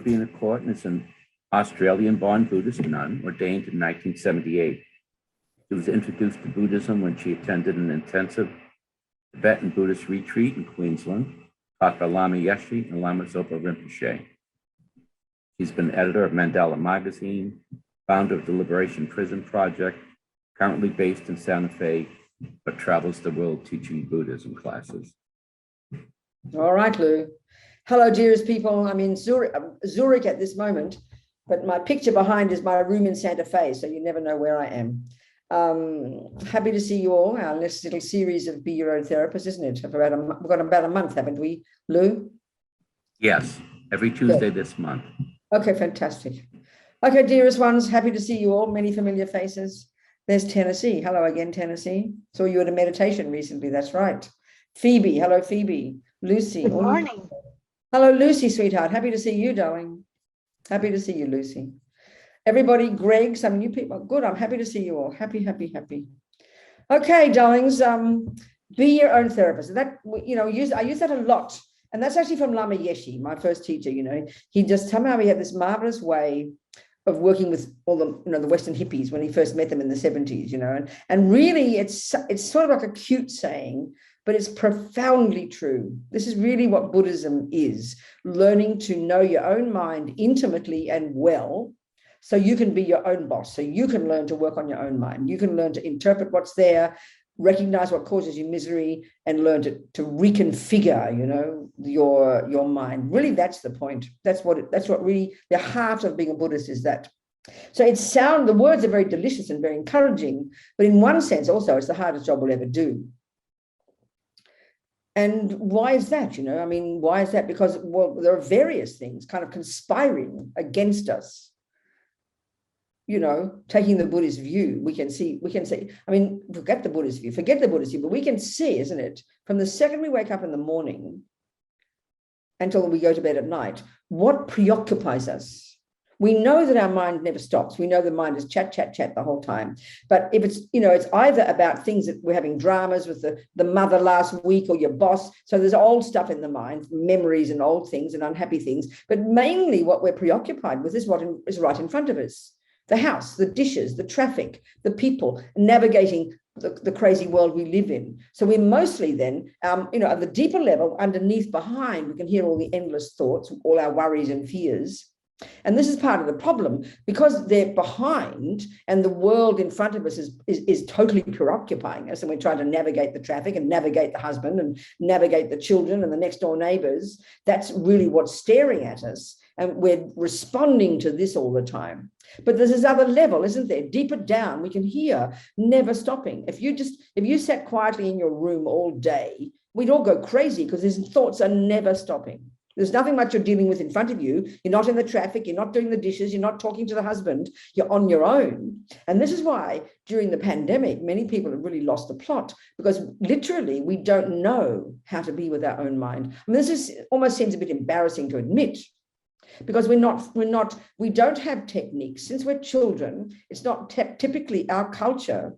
Robina Courtin is an Australian-born Buddhist nun ordained in 1978. She was introduced to Buddhism when she attended an intensive Tibetan Buddhist retreat in Queensland, taught by Lama Yeshe and Lama Zopa Rinpoche. She's been editor of Mandala Magazine, founder of the Liberation Prison Project, currently based in Santa Fe, but travels the world teaching Buddhism classes. All right, Lou. Hello, dearest people. I'm in Zurich at this moment, but my picture behind is my room in Santa Fe, so you never know where I am. Happy to see you all. Our next little series of Be Your Own Therapist, isn't it? We've got about a month, haven't we, Lou? Yes, every Tuesday this month. Okay, fantastic. Okay, dearest ones, happy to see you all. Many familiar faces. There's Tennessee. Hello again, Tennessee. Saw you at a meditation recently. That's right. Phoebe. Hello, Phoebe. Lucy. Good morning. Hello, Lucy, sweetheart. Happy to see you, darling. Happy to see you, Lucy. Everybody, Greg, some new people. Good. I'm happy to see you all. Happy, happy, happy. Okay, darlings. Be your own therapist. That, you know, I use that a lot. And that's actually from Lama Yeshe, my first teacher. You know, he just somehow he had this marvelous way of working with all the, you know, the Western hippies when he first met them in the 70s, you know, and really it's sort of like a cute saying, but it's profoundly true. This is really what Buddhism is, learning to know your own mind intimately and well, so you can be your own boss, so you can learn to work on your own mind. You can learn to interpret what's there, recognize what causes you misery, and learn to reconfigure, you know, your mind. Really, that's the point. That's what really the heart of being a Buddhist is. That. So the words are very delicious and very encouraging, but in one sense also it's the hardest job we'll ever do. And why is that? You know, I mean, why is that? Because, well, there are various things kind of conspiring against us. You know, taking the Buddhist view, we can see, I mean, forget the Buddhist view, but we can see, isn't it, from the second we wake up in the morning until we go to bed at night, what preoccupies us. We know that our mind never stops. We know the mind is chat the whole time. But if it's, you know, it's either about things that we're having dramas with the mother last week or your boss. So there's old stuff in the mind, memories and old things and unhappy things. But mainly what we're preoccupied with is what is right in front of us. The house, the dishes, the traffic, the people, navigating the crazy world we live in. So we mostly then, you know, at the deeper level, underneath, behind, we can hear all the endless thoughts, all our worries and fears. And this is part of the problem, because they're behind and the world in front of us is totally preoccupying us, and we're trying to navigate the traffic and navigate the husband and navigate the children and the next door neighbors. That's really what's staring at us, and we're responding to this all the time. But there's this other level, isn't there? Deeper down, we can hear never stopping. If you sat quietly in your room all day, we'd all go crazy, because these thoughts are never stopping. There's nothing much you're dealing with in front of you. You're not in the traffic. You're not doing the dishes. You're not talking to the husband. You're on your own. And this is why during the pandemic, many people have really lost the plot, because literally we don't know how to be with our own mind. I mean, almost seems a bit embarrassing to admit, because we don't have techniques. Since we're children, it's not typically our culture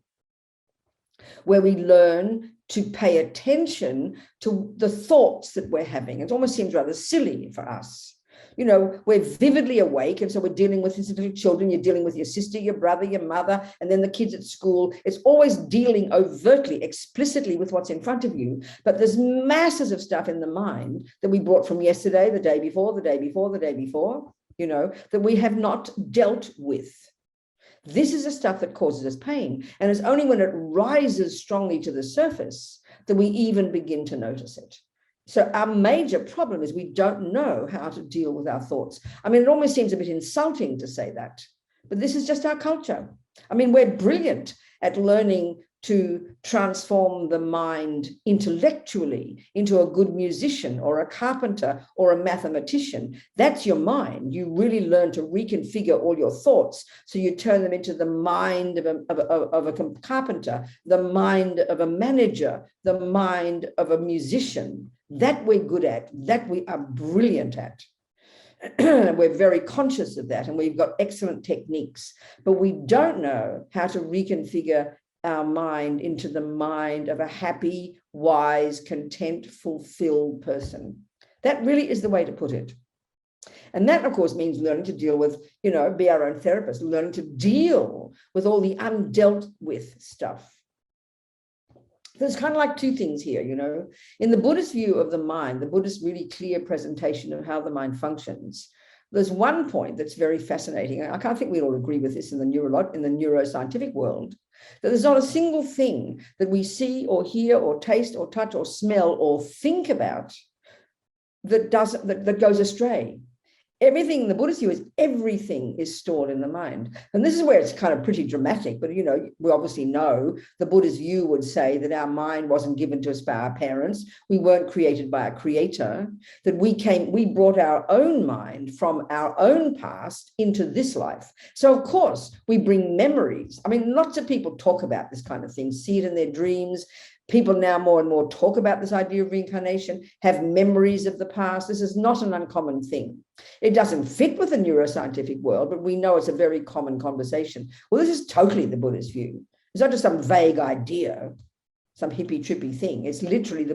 where we learn to pay attention to the thoughts that we're having. It almost seems rather silly for us. You know, we're vividly awake, and so we're dealing with these little children. You're dealing with your sister, your brother, your mother, and then the kids at school. It's always dealing overtly, explicitly with what's in front of you. But there's masses of stuff in the mind that we brought from yesterday, the day before, the day before, the day before, you know, that we have not dealt with. This is the stuff that causes us pain. And it's only when it rises strongly to the surface that we even begin to notice it. So our major problem is we don't know how to deal with our thoughts. I mean, it almost seems a bit insulting to say that, but this is just our culture. I mean, we're brilliant at learning to transform the mind intellectually into a good musician or a carpenter or a mathematician. That's your mind. You really learn to reconfigure all your thoughts. So you turn them into the mind of a carpenter, the mind of a manager, the mind of a musician. That we're good at, that we are brilliant at. We're very conscious of that, and we've got excellent techniques, but we don't know how to reconfigure our mind into the mind of a happy, wise, content, fulfilled person. That really is the way to put it. And that, of course, means learning to deal with, be our own therapist, learning to deal with all the undealt with stuff. There's kind of like two things here, In the Buddhist view of the mind, the Buddhist really clear presentation of how the mind functions, there's one point that's very fascinating. I can't think we'd all agree with this in the neuroscientific world, that there's not a single thing that we see or hear or taste or touch or smell or think about that goes astray. Everything in the Buddhist view is everything is stored in the mind. And this is where it's kind of pretty dramatic, but we obviously know the Buddhist view would say that our mind wasn't given to us by our parents. We weren't created by a creator, that we brought our own mind from our own past into this life. So of course we bring memories. I mean, lots of people talk about this kind of thing, see it in their dreams. People now more and more talk about this idea of reincarnation, have memories of the past. This is not an uncommon thing. It doesn't fit with the neuroscientific world, but we know it's a very common conversation. Well, this is totally the Buddhist view. It's not just some vague idea, some hippie trippy thing. It's literally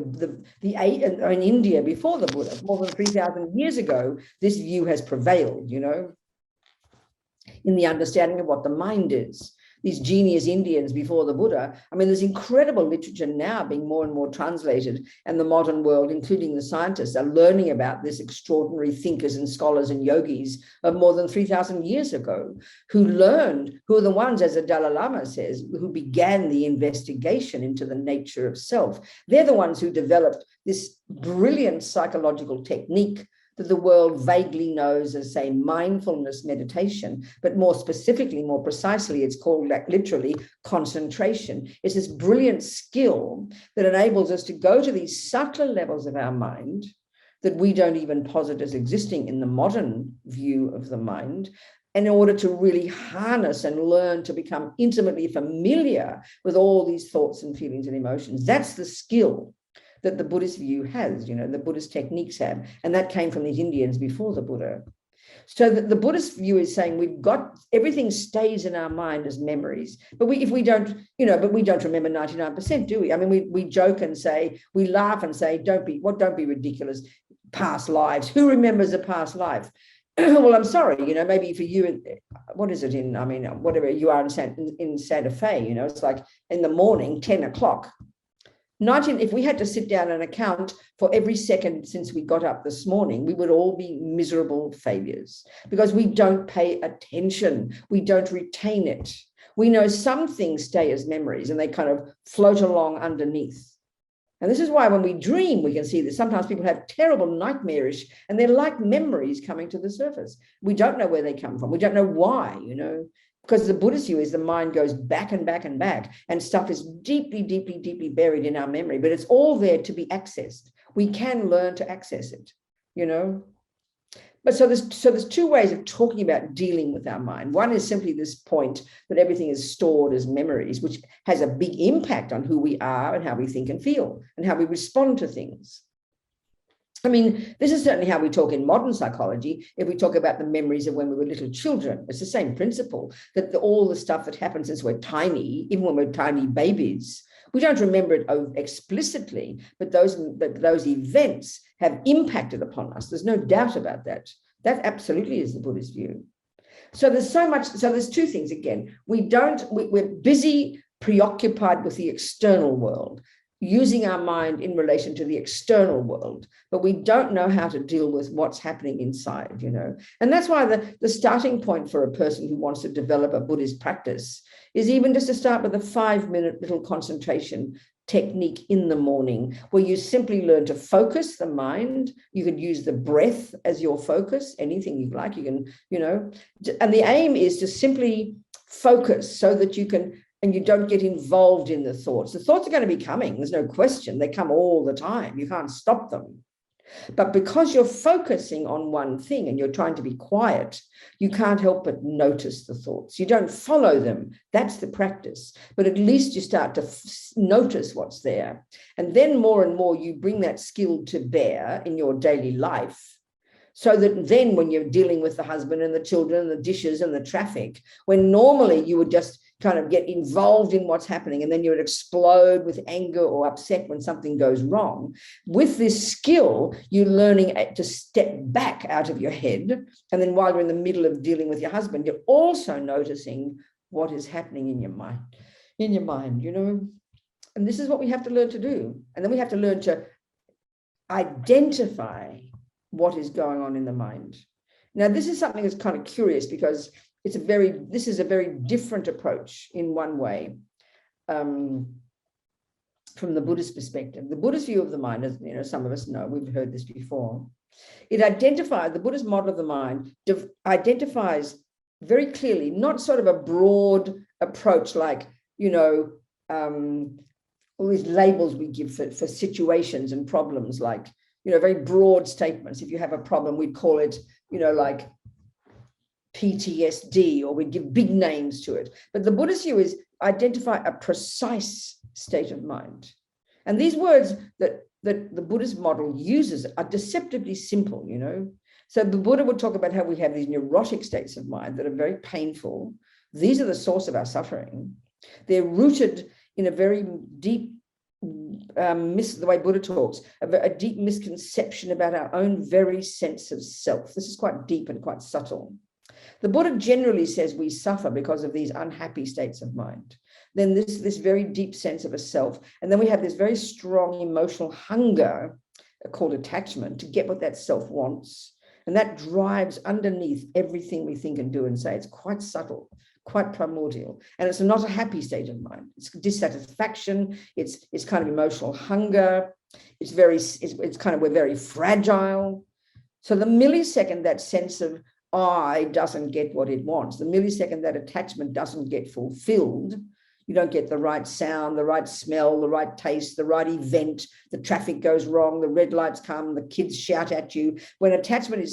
in India before the Buddha, more than 3,000 years ago, this view has prevailed, in the understanding of what the mind is. These genius Indians before the Buddha. I mean, there's incredible literature now being more and more translated, and the modern world, including the scientists, are learning about this extraordinary thinkers and scholars and yogis of more than 3,000 years ago, who are the ones, as the Dalai Lama says, who began the investigation into the nature of self. They're the ones who developed this brilliant psychological technique that the world vaguely knows as, say, mindfulness meditation, but more specifically, more precisely, it's called literally concentration. It's this brilliant skill that enables us to go to these subtler levels of our mind that we don't even posit as existing in the modern view of the mind, in order to really harness and learn to become intimately familiar with all these thoughts and feelings and emotions. That's the skill that the Buddhist view has, the Buddhist techniques have, and that came from these Indians before the Buddha. So the Buddhist view is saying everything stays in our mind as memories, but we don't remember 99%, do we? I mean, we joke and say, we laugh and say, don't be ridiculous, past lives. Who remembers a past life? Well, I'm sorry, maybe for you, what is it whatever you are in Santa Fe, it's like in the morning, 10 o'clock. If we had to sit down and account for every second since we got up this morning, we would all be miserable failures because we don't pay attention. We don't retain it. We know some things stay as memories and they kind of float along underneath. And this is why when we dream, we can see that sometimes people have terrible nightmarish and they're like memories coming to the surface. We don't know where they come from. We don't know why, because the Buddhist view is the mind goes back and back and back, and stuff is deeply, deeply, deeply buried in our memory, but it's all there to be accessed. We can learn to access it, But so there's two ways of talking about dealing with our mind. One is simply this point that everything is stored as memories, which has a big impact on who we are and how we think and feel and how we respond to things. I mean, this is certainly how we talk in modern psychology. If we talk about the memories of when we were little children, it's the same principle, that all the stuff that happens since we're tiny, even when we're tiny babies, we don't remember it explicitly, but those events have impacted upon us. There's no doubt about that. That absolutely is the Buddhist view. So there's two things again. We're busy, preoccupied with the external world, using our mind in relation to the external world, but we don't know how to deal with what's happening inside, And that's why the starting point for a person who wants to develop a Buddhist practice is even just to start with a 5-minute little concentration technique in the morning, where you simply learn to focus the mind. You could use the breath as your focus, anything you like, you can, and the aim is to simply focus so that you can, and you don't get involved in the thoughts. The thoughts are going to be coming, there's no question. They come all the time. You can't stop them. But because you're focusing on one thing and you're trying to be quiet, you can't help but notice the thoughts. You don't follow them. That's the practice. But at least you start to notice what's there. And then more and more you bring that skill to bear in your daily life. So that then when you're dealing with the husband and the children and the dishes and the traffic, when normally you would just kind of get involved in what's happening, and then you would explode with anger or upset when something goes wrong. With this skill, you're learning to step back out of your head. And then while you're in the middle of dealing with your husband, you're also noticing what is happening in your mind, you know. And this is what we have to learn to do. And then we have to learn to identify what is going on in the mind. Now, this is something that's kind of curious, because this is a very different approach in one way from the Buddhist perspective. The Buddhist view of the mind, as you know, some of us know, we've heard this before. The Buddhist model of the mind identifies very clearly, not sort of a broad approach like, you know, all these labels we give for situations and problems, like, you know, very broad statements. If you have a problem, we'd call it, you know, like PTSD, or we'd give big names to it. But the Buddhist view is identify a precise state of mind. And these words that the Buddhist model uses are deceptively simple, you know. So the Buddha would talk about how we have these neurotic states of mind that are very painful. These are the source of our suffering. They're rooted in a very deep, the way Buddha talks, a deep misconception about our own very sense of self. This is quite deep and quite subtle. The Buddha generally says we suffer because of these unhappy states of mind. Then this very deep sense of a self. And then we have this very strong emotional hunger called attachment to get what that self wants. And that drives underneath everything we think and do and say. It's quite subtle, quite primordial. And it's not a happy state of mind. It's dissatisfaction. It's kind of emotional hunger. It's kind of, we're very fragile. So the millisecond that sense of I doesn't get what it wants, the millisecond that attachment doesn't get fulfilled, you don't get the right sound, the right smell, the right taste, the right event, the traffic goes wrong, the red lights come, the kids shout at you. When attachment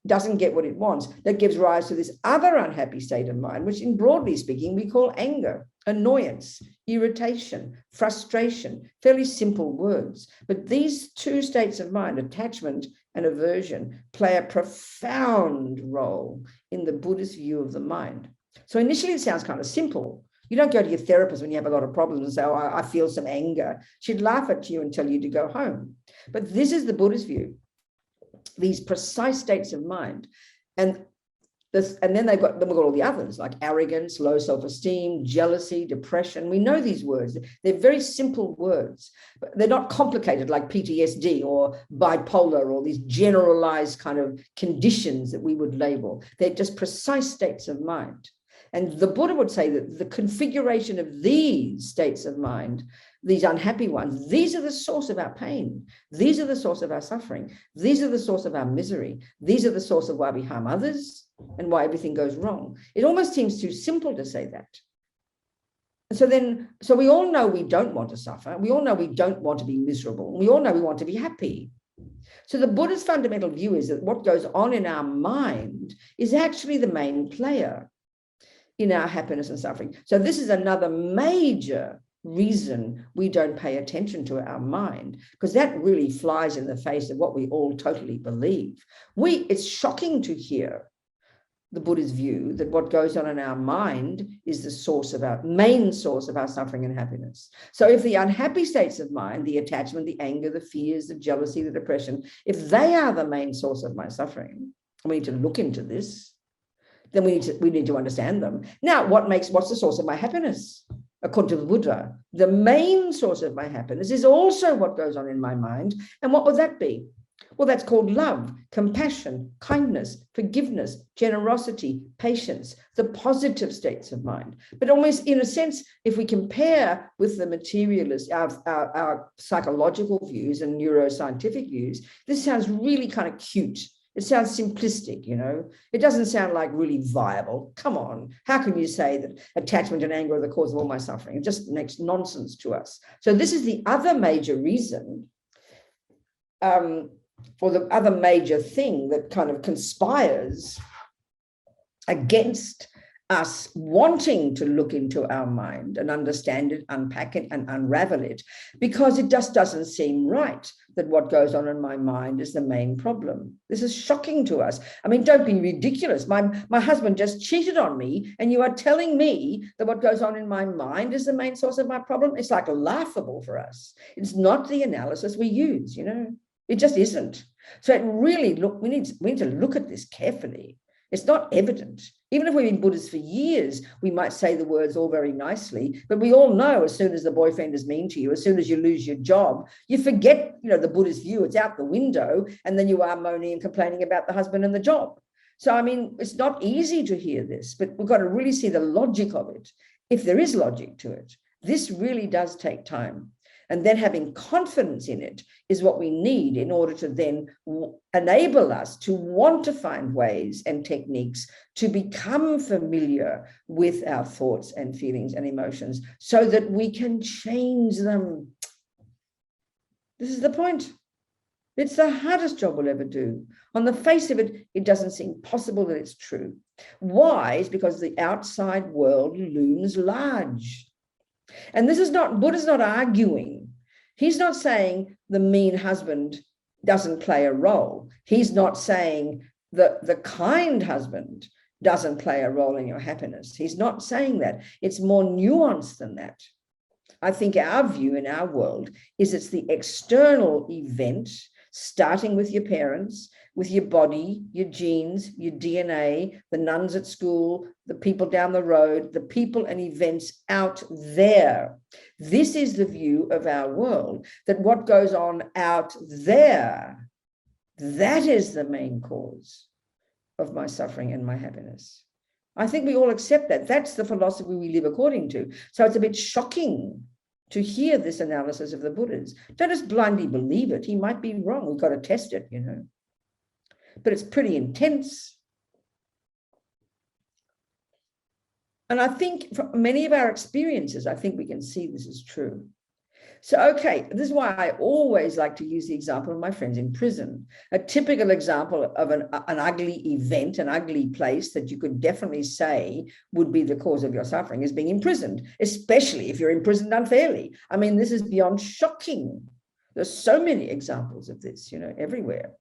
doesn't get what it wants, that gives rise to this other unhappy state of mind, which in broadly speaking, we call anger, annoyance, irritation, frustration, fairly simple words. But these two states of mind, attachment and aversion, play a profound role in the Buddhist view of the mind. So initially it sounds kind of simple. You don't go to your therapist when you have a lot of problems and say, oh, I feel some anger. She'd laugh at you and tell you to go home. But this is the Buddhist view, these precise states of mind. And then we've got all the others, like arrogance, low self-esteem, jealousy, depression. We know these words. They're very simple words, but they're not complicated like PTSD or bipolar or these generalized kind of conditions that we would label. They're just precise states of mind. And the Buddha would say that the configuration of these states of mind, these unhappy ones, these are the source of our pain. These are the source of our suffering. These are the source of our misery. These are the source of why we harm others and why everything goes wrong. It almost seems too simple to say that. And so we all know we don't want to suffer. We all know we don't want to be miserable. We all know we want to be happy. So the Buddha's fundamental view is that what goes on in our mind is actually the main player in our happiness and suffering. So this is another major reason we don't pay attention to our mind, because that really flies in the face of what we all totally believe. It's shocking to hear the Buddha's view that what goes on in our mind is the main source of our suffering and happiness. So if the unhappy states of mind, the attachment, the anger, the fears, the jealousy, the depression, if they are the main source of my suffering, and we need to look into this, then we need to understand them. Now, what's the source of my happiness? According to the Buddha, the main source of my happiness is also what goes on in my mind. And what would that be? Well, that's called love, compassion, kindness, forgiveness, generosity, patience, the positive states of mind. But almost in a sense, if we compare with the materialist, our psychological views and neuroscientific views, this sounds really kind of cute. It sounds simplistic, you know. It doesn't sound like really viable. Come on, how can you say that attachment and anger are the cause of all my suffering? It just makes nonsense to us. So this is the other major reason, or the other major thing that kind of conspires against us wanting to look into our mind and understand it, unpack it, and unravel it, because it just doesn't seem right that what goes on in my mind is the main problem. This is shocking to us. I mean, don't be ridiculous. My husband just cheated on me, and you are telling me that what goes on in my mind is the main source of my problem? It's like laughable for us. It's not the analysis we use, It just isn't. So it really, we need to look at this carefully. It's not evident. Even if we've been Buddhists for years, we might say the words all very nicely, but we all know as soon as the boyfriend is mean to you, as soon as you lose your job, you forget, the Buddhist view, it's out the window, and then you are moaning and complaining about the husband and the job. So, I mean, it's not easy to hear this, but we've got to really see the logic of it. If there is logic to it, this really does take time. And then having confidence in it is what we need in order to then enable us to want to find ways and techniques to become familiar with our thoughts and feelings and emotions so that we can change them. This is the point. It's the hardest job we'll ever do. On the face of it, it doesn't seem possible that it's true. Why? It's because the outside world looms large. And this is not, Buddha's not arguing. He's not saying the mean husband doesn't play a role. He's not saying that the kind husband doesn't play a role in your happiness. He's not saying that. It's more nuanced than that. I think our view in our world is it's the external event, starting with your parents, with your body, your genes, your DNA, the nuns at school, the people down the road, the people and events out there. This is the view of our world, that what goes on out there, that is the main cause of my suffering and my happiness. I think we all accept that. That's the philosophy we live according to. So it's a bit shocking to hear this analysis of the Buddhas. Don't just blindly believe it. He might be wrong. We've got to test it, But it's pretty intense. And I think from many of our experiences, I think we can see this is true. So, okay, this is why I always like to use the example of my friends in prison. A typical example of an ugly event, an ugly place that you could definitely say would be the cause of your suffering is being imprisoned, especially if you're imprisoned unfairly. I mean, this is beyond shocking. There's so many examples of this, everywhere.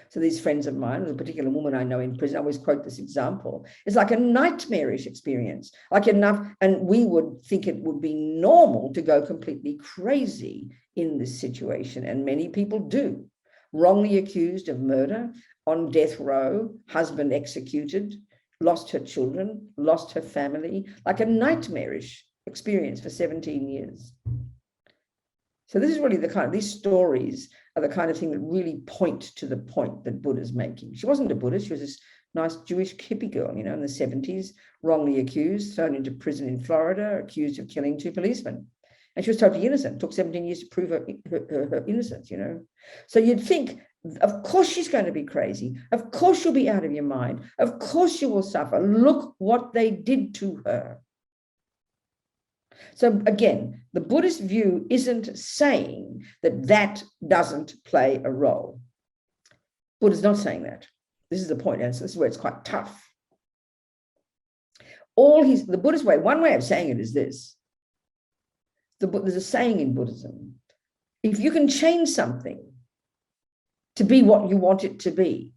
So these friends of mine, a particular woman I know in prison, I always quote this example. It's like a nightmarish experience, and we would think it would be normal to go completely crazy in this situation. And many people do. Wrongly accused of murder, on death row, husband executed, lost her children, lost her family, like a nightmarish experience for 17 years. So this is really these stories are the kind of thing that really point to the point that Buddha's making. She wasn't a Buddhist. She was this nice Jewish hippie girl, in the 70s, wrongly accused, thrown into prison in Florida, accused of killing 2 policemen. And she was totally innocent. It took 17 years to prove her innocence, So you'd think, of course she's going to be crazy. Of course you'll be out of your mind. Of course you will suffer. Look what they did to her. So again, the Buddhist view isn't saying that doesn't play a role. Buddha's not saying that. This is the point, and so this is where it's quite tough. The Buddhist way, one way of saying it is this. There's a saying in Buddhism, if you can change something to be what you want it to be,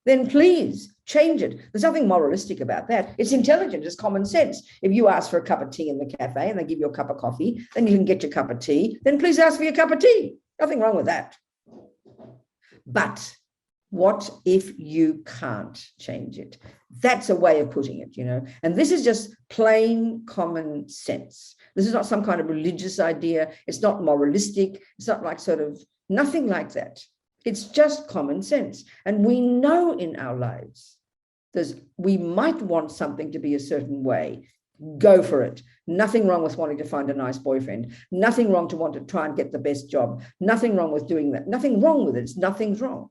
then please change it. There's nothing moralistic about that. It's intelligent, it's common sense. If you ask for a cup of tea in the cafe and they give you a cup of coffee, then you can get your cup of tea, then please ask for your cup of tea. Nothing wrong with that. But what if you can't change it? That's a way of putting it, And this is just plain common sense. This is not some kind of religious idea. It's not moralistic. It's not like nothing like that. It's just common sense. And we know in our lives, we might want something to be a certain way. Go for it. Nothing wrong with wanting to find a nice boyfriend. Nothing wrong to want to try and get the best job. Nothing wrong with doing that. Nothing wrong with it. Nothing's wrong.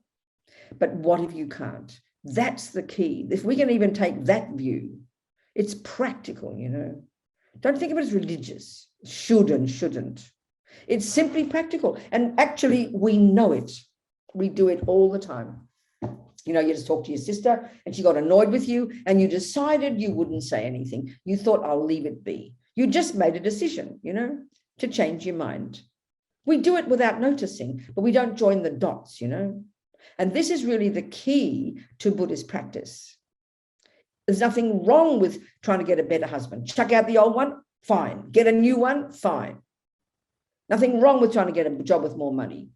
But what if you can't? That's the key. If we can even take that view, it's practical, Don't think of it as religious. Should and shouldn't. It's simply practical. And actually, we know it. We do it all the time. You know, you just talked to your sister and she got annoyed with you and you decided you wouldn't say anything. You thought, I'll leave it be. You just made a decision, you know, to change your mind. We do it without noticing, but we don't join the dots, you know. And this is really the key to Buddhist practice. There's nothing wrong with trying to get a better husband. Chuck out the old one, fine. Get a new one, fine. Nothing wrong with trying to get a job with more money.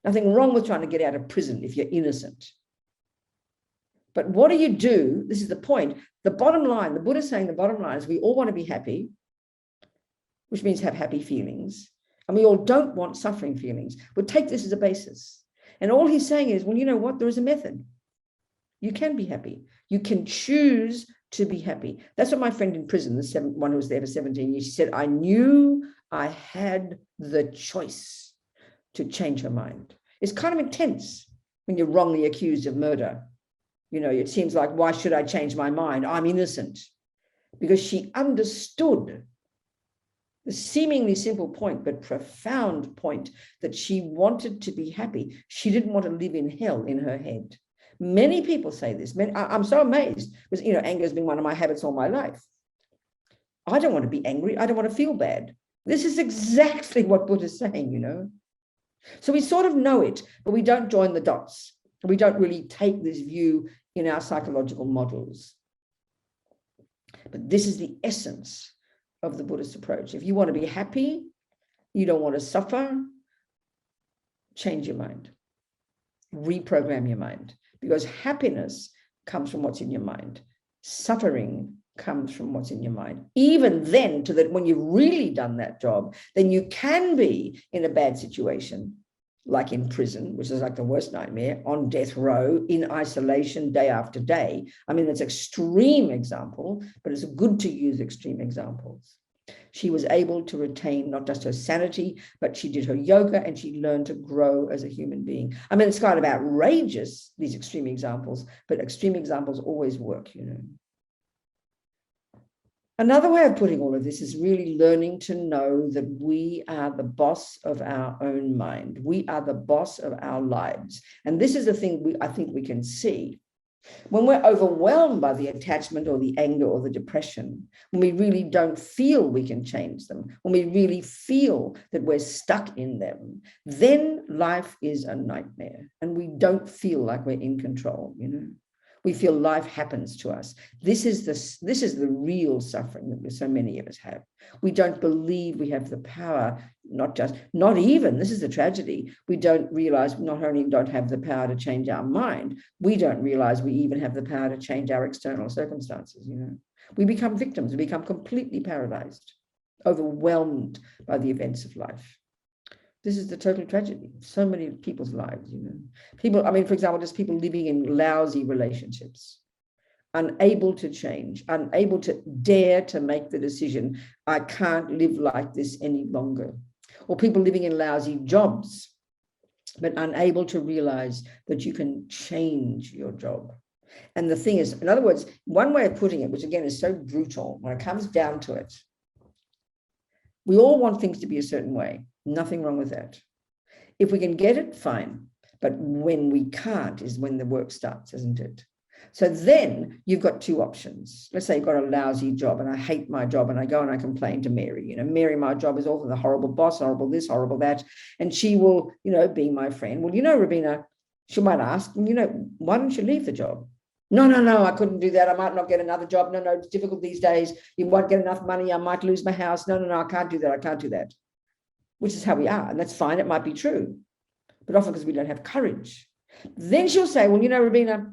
Nothing wrong with trying to get out of prison if you're innocent. But what do? This is the point. The bottom line, the Buddha is saying the bottom line is we all want to be happy, which means have happy feelings. And we all don't want suffering feelings. We'll take this as a basis. And all he's saying is, well, you know what? There is a method. You can be happy. You can choose to be happy. That's what my friend in prison, the one who was there for 17 years, she said, I knew I had the choice to change her mind. It's kind of intense when you're wrongly accused of murder. You know, it seems like, why should I change my mind? I'm innocent. Because she understood the seemingly simple point, but profound point that she wanted to be happy. She didn't want to live in hell in her head. Many people say this. I'm so amazed because, you know, anger has been one of my habits all my life. I don't want to be angry. I don't want to feel bad. This is exactly what Buddha is saying, you know. So we sort of know it, but we don't join the dots. We don't really take this view in our psychological models. But this is the essence of the Buddhist approach. If you want to be happy, you don't want to suffer, change your mind. Reprogram your mind. Because happiness comes from what's in your mind. Suffering comes from what's in your mind. Even then, to that, when you've really done that job, then you can be in a bad situation, like in prison, which is like the worst nightmare, on death row, in isolation, day after day. I mean, it's an extreme example, but it's good to use extreme examples. She was able to retain not just her sanity, but she did her yoga and she learned to grow as a human being. I mean, it's kind of outrageous, these extreme examples, but extreme examples always work, you know. Another way of putting all of this is really learning to know that we are the boss of our own mind. We are the boss of our lives. And this is the thing I think we can see. When we're overwhelmed by the attachment or the anger or the depression, when we really don't feel we can change them, when we really feel that we're stuck in them, then life is a nightmare and we don't feel like we're in control, you know. We feel life happens to us. This is the real suffering that so many of us have. We don't believe we have the power, not even, this is the tragedy. We don't realize not only don't have the power to change our mind, we don't realize we even have the power to change our external circumstances, you know. We become victims, we become completely paralyzed, overwhelmed by the events of life. This is the total tragedy of so many people's lives, you know. People, I mean, for example, just people living in lousy relationships, unable to change, unable to dare to make the decision, I can't live like this any longer. Or people living in lousy jobs, but unable to realize that you can change your job. And the thing is, in other words, one way of putting it, which again is so brutal, when it comes down to it, we all want things to be a certain way. Nothing wrong with that. If we can get it, fine. But when we can't is when the work starts, isn't it? So then you've got two options. Let's say you've got a lousy job and I hate my job and I go and I complain to Mary. You know, Mary, my job is awful, the horrible boss, horrible this, horrible that. And she will, you know, being my friend, well, you know, Robina, she might ask, you know, why don't you leave the job? No, I couldn't do that. I might not get another job. No, it's difficult these days. You won't get enough money. I might lose my house. No, I can't do that. I can't do that. Which is how we are. And that's fine. It might be true. But often because we don't have courage. Then she'll say, well, you know, Robina,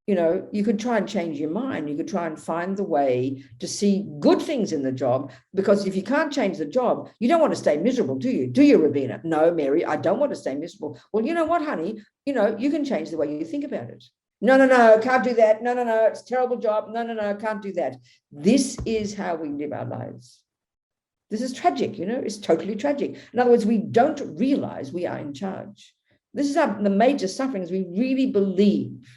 you know, you could try and change your mind. You could try and find the way to see good things in the job. Because if you can't change the job, you don't want to stay miserable, do you? Do you, Robina? No, Mary, I don't want to stay miserable. Well, you know what, honey? You know, you can change the way you think about it. No, can't do that. No, it's a terrible job. No, can't do that. This is how we live our lives. This is tragic, you know, it's totally tragic. In other words, we don't realize we are in charge. This is the major suffering is we really believe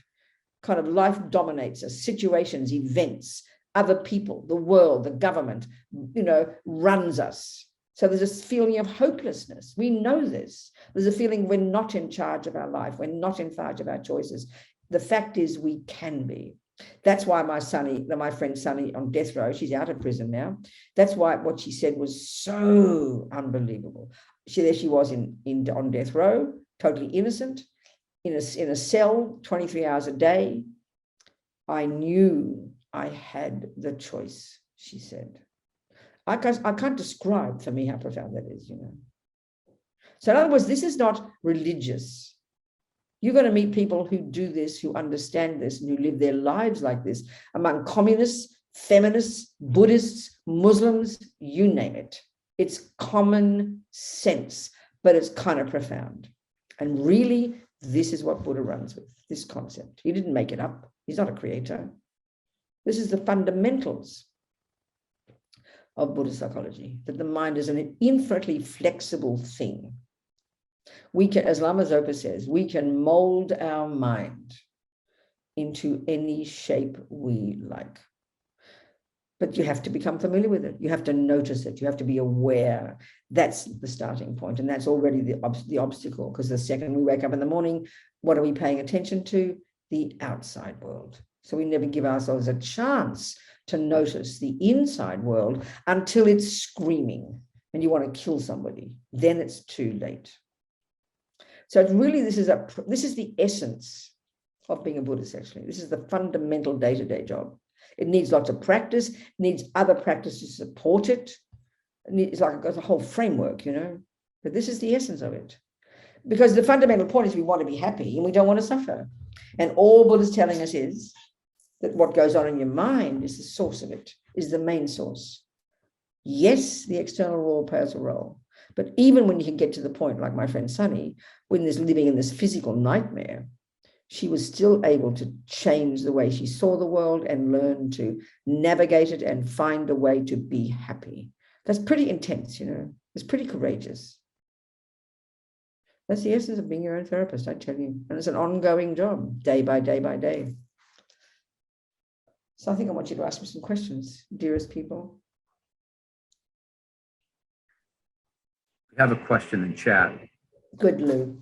kind of life dominates us, situations, events, other people, the world, the government, you know, runs us. So there's this feeling of hopelessness. We know this. There's a feeling we're not in charge of our life. We're not in charge of our choices. The fact is we can be. That's why my friend Sunny on death row, she's out of prison now. That's why what she said was so unbelievable. There she was on death row, totally innocent, in a cell, 23 hours a day. I knew I had the choice, she said. I can't describe for me how profound that is, So in other words, this is not religious. You're going to meet people who do this, who understand this, and who live their lives like this among communists, feminists, Buddhists, Muslims, you name it. It's common sense, but it's kind of profound. And really, this is what Buddha runs with, this concept. He didn't make it up. He's not a creator. This is the fundamentals of Buddhist psychology, that the mind is an infinitely flexible thing. We can, as Lama Zopa says, we can mold our mind into any shape we like. But you have to become familiar with it. You have to notice it. You have to be aware. That's the starting point. And that's already the obstacle, because the second we wake up in the morning, what are we paying attention to? The outside world. So we never give ourselves a chance to notice the inside world until it's screaming and you want to kill somebody. Then it's too late. So it's really, this is the essence of being a Buddhist, actually. This is the fundamental day-to-day job. It needs lots of practice, it needs other practice to support it. It's like a whole framework, but this is the essence of it. Because the fundamental point is we want to be happy and we don't want to suffer. And all Buddha's telling us is that what goes on in your mind is the source of it, is the main source. Yes, the external world plays a role. But even when you can get to the point, like my friend Sunny, when there's living in this physical nightmare, she was still able to change the way she saw the world and learn to navigate it and find a way to be happy. That's pretty intense, It's pretty courageous. That's the essence of being your own therapist, I tell you. And it's an ongoing job, day by day by day. So I think I want you to ask me some questions, dearest people. We have a question in chat. Good, Lou.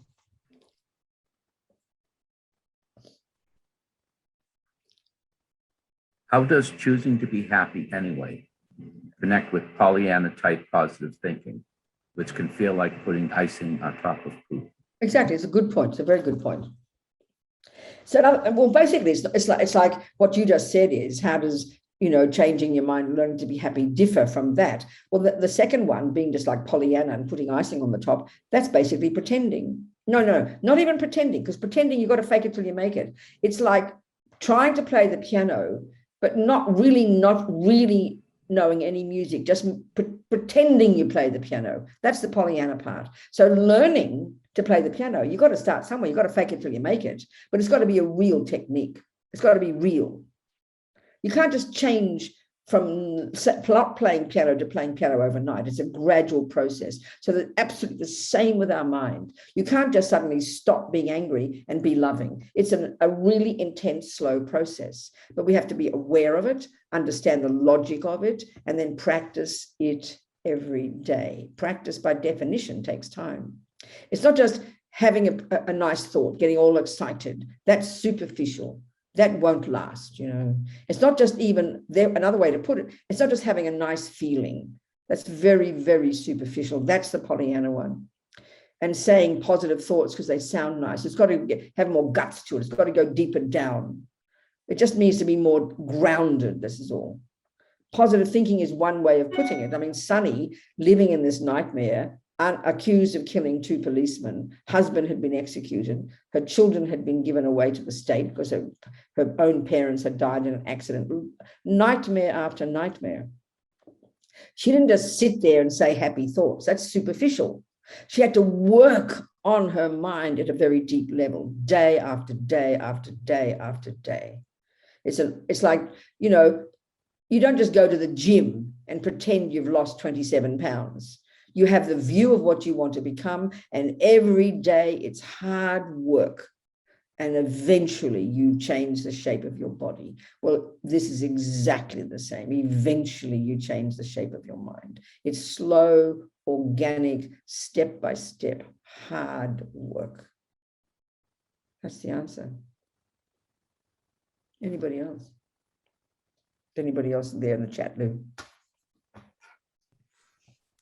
How does choosing to be happy anyway connect with Pollyanna type positive thinking, which can feel like putting icing on top of poop? Exactly. It's a good point. It's a very good point. So, well, basically, it's like what you just said is, how does, changing your mind, learning to be happy differ from that? Well, the second one being just like Pollyanna and putting icing on the top, that's basically pretending. No, not even pretending, because pretending, you've got to fake it till you make it. It's like trying to play the piano, but not really knowing any music, just pretending you play the piano. That's the Pollyanna part. So learning to play the piano, you've got to start somewhere. You've got to fake it till you make it, but it's got to be a real technique. It's got to be real. You can't just change from playing piano to playing piano overnight. It's a gradual process. So that's absolutely the same with our mind. You can't just suddenly stop being angry and be loving. It's a really intense, slow process, but we have to be aware of it, understand the logic of it, and then practice it every day. Practice, by definition, takes time. It's not just having a nice thought, getting all excited. That's superficial. That won't last, It's not just even there. Another way to put it, it's not just having a nice feeling. That's very, very superficial. That's the Pollyanna one. And saying positive thoughts because they sound nice. It's got to have more guts to it. It's got to go deeper down. It just needs to be more grounded. This is all. Positive thinking is one way of putting it. I mean, Sunny, living in this nightmare, accused of killing 2 policemen, husband had been executed, her children had been given away to the state because her own parents had died in an accident, nightmare after nightmare. She didn't just sit there and say happy thoughts. That's superficial. She had to work on her mind at a very deep level, day after day after day after day. It's like, you don't just go to the gym and pretend you've lost 27 pounds. You have the view of what you want to become, and every day it's hard work. And eventually you change the shape of your body. Well, this is exactly the same. Eventually you change the shape of your mind. It's slow, organic, step-by-step, hard work. That's the answer. Anybody else? Anybody else there in the chat, Lou?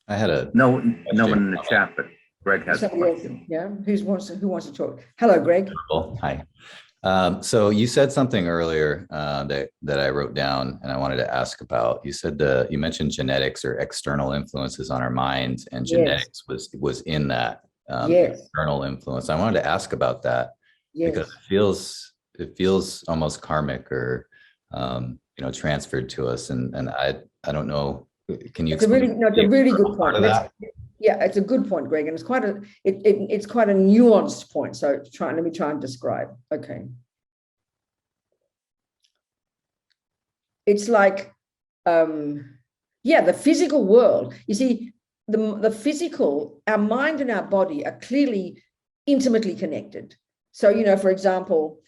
I had a No one in the chat, but Greg has a Somebody else, question. yeah, who wants to talk? Hello, Greg. Hi. So you said something earlier that I wrote down and I wanted to ask about. You said you mentioned genetics or external influences on our minds, and genetics was in that Yes. external influence. I wanted to ask about that because it feels almost karmic or transferred to us, and I don't know. Can you? It's a really good point. That? Yeah, it's a good point, Greg, and it's quite a it's quite a nuanced point. So let me try and describe. Okay, it's like the physical world. You see, the physical, our mind and our body are clearly intimately connected. So for example,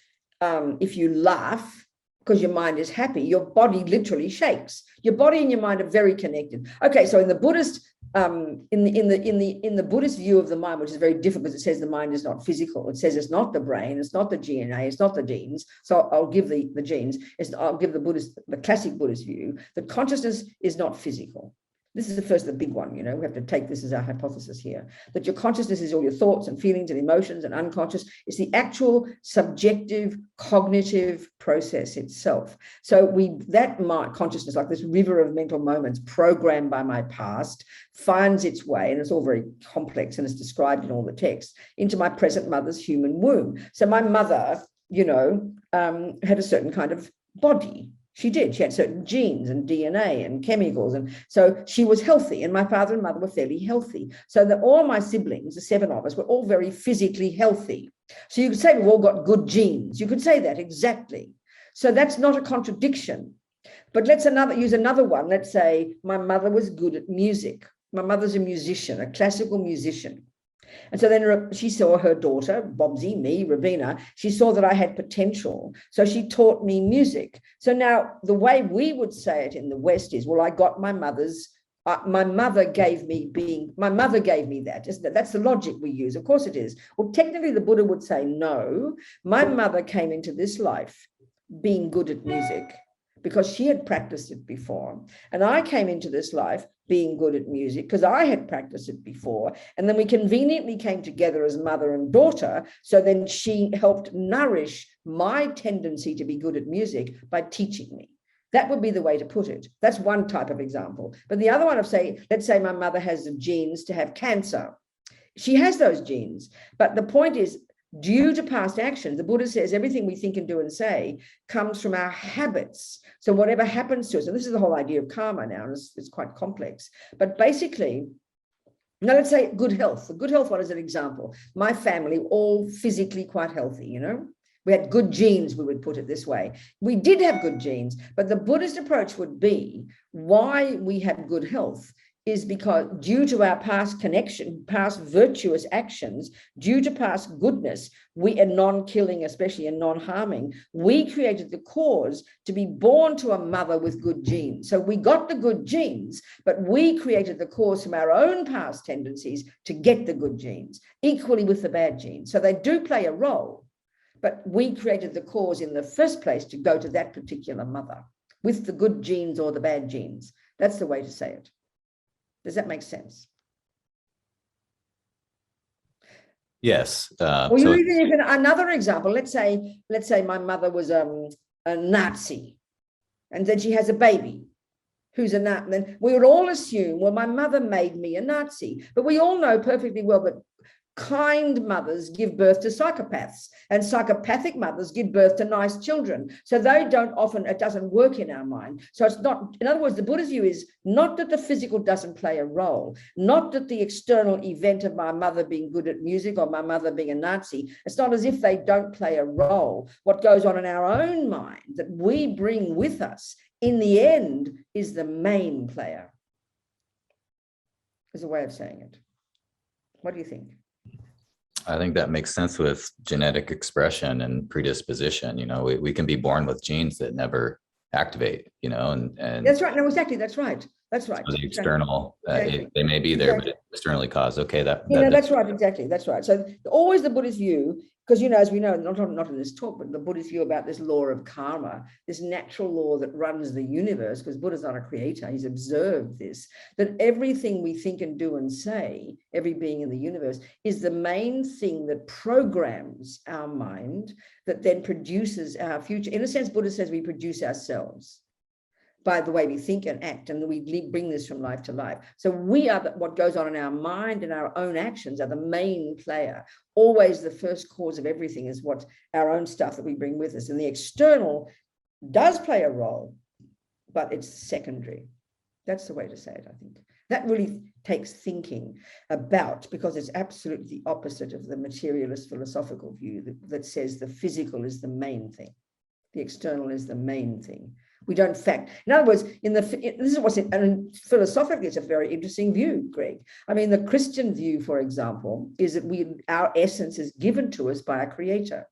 if you laugh because your mind is happy, your body literally shakes. Your body and your mind are very connected. Okay, so in the Buddhist in the Buddhist view of the mind, which is very different because it says the mind is not physical. It says it's not the brain, it's not the DNA, it's not the genes. So I'll give the genes. I'll give the classic Buddhist view that consciousness is not physical. This is the big one, we have to take this as our hypothesis here, that your consciousness is all your thoughts and feelings and emotions and unconscious. It's the actual subjective cognitive process itself. So that consciousness, like this river of mental moments programmed by my past, finds its way, and it's all very complex and it's described in all the texts, into my present mother's human womb. So my mother, had a certain kind of body. She did. She had certain genes and DNA and chemicals. And so she was healthy, and my father and mother were fairly healthy. So that all my siblings, the 7 of us, were all very physically healthy. So you could say we've all got good genes. You could say that exactly. So that's not a contradiction. But let's use another one. Let's say my mother was good at music. My mother's a musician, a classical musician. And so then she saw her daughter, Bobsy, me, Robina, she saw that I had potential. So she taught me music. So now the way we would say it in the West is, well, I got my mother gave me that, isn't it? That's the logic we use. Of course it is. Well, technically the Buddha would say, no, my mother came into this life being good at music because she had practiced it before. And I came into this life being good at music because I had practiced it before. And then we conveniently came together as mother and daughter. So then she helped nourish my tendency to be good at music by teaching me. That would be the way to put it. That's one type of example. But the other one of let's say my mother has the genes to have cancer. She has those genes. But the point is, due to past actions, the Buddha says everything we think and do and say comes from our habits. So whatever happens to us, and this is the whole idea of karma now, and it's quite complex. But basically, now let's say good health. The good health one is an example. My family, all physically quite healthy, We had good genes, we would put it this way. We did have good genes, but the Buddhist approach would be why we have good health is because due to our past connection, past virtuous actions, due to past goodness, we are non-killing, especially and non-harming, we created the cause to be born to a mother with good genes. So we got the good genes, but we created the cause from our own past tendencies to get the good genes, equally with the bad genes. So they do play a role, but we created the cause in the first place to go to that particular mother with the good genes or the bad genes. That's the way to say it. Does that make sense? yes. Or you even another example. Let's say my mother was a Nazi, and then she has a baby who's a Nazi. Then we would all assume, well, my mother made me a Nazi, but we all know perfectly well that kind mothers give birth to psychopaths, and psychopathic mothers give birth to nice children. So it doesn't work in our mind. So it's not, in other words, the Buddha's view is not that the physical doesn't play a role, not that the external event of my mother being good at music or my mother being a Nazi, it's not as if they don't play a role. What goes on in our own mind that we bring with us in the end is the main player. Is a way of saying it. What do you think? I think that makes sense with genetic expression and predisposition. We can be born with genes that never activate, and that's right. No, exactly. That's right. That's right. So the external, Exactly. they may be there, but Exactly. it's externally caused. Okay, That's right. Exactly. That's right. So always the Buddhist view, because, as we know, not in this talk, but the Buddhist view about this law of karma, this natural law that runs the universe, because Buddha's not a creator, he's observed this, that everything we think and do and say, every being in the universe, is the main thing that programs our mind, that then produces our future. In a sense, Buddha says we produce ourselves by the way we think and act, and we bring this from life to life. So we are what goes on in our mind, and our own actions are the main player. Always the first cause of everything is what our own stuff that we bring with us, and the external does play a role, but it's secondary. That's the way to say it, I think. That really takes thinking about, because it's absolutely the opposite of the materialist philosophical view that says the physical is the main thing. The external is the main thing. We don't fact. In other words, this is what's in, and philosophically, it's a very interesting view, Greg. I mean, the Christian view, for example, is that our essence is given to us by a creator.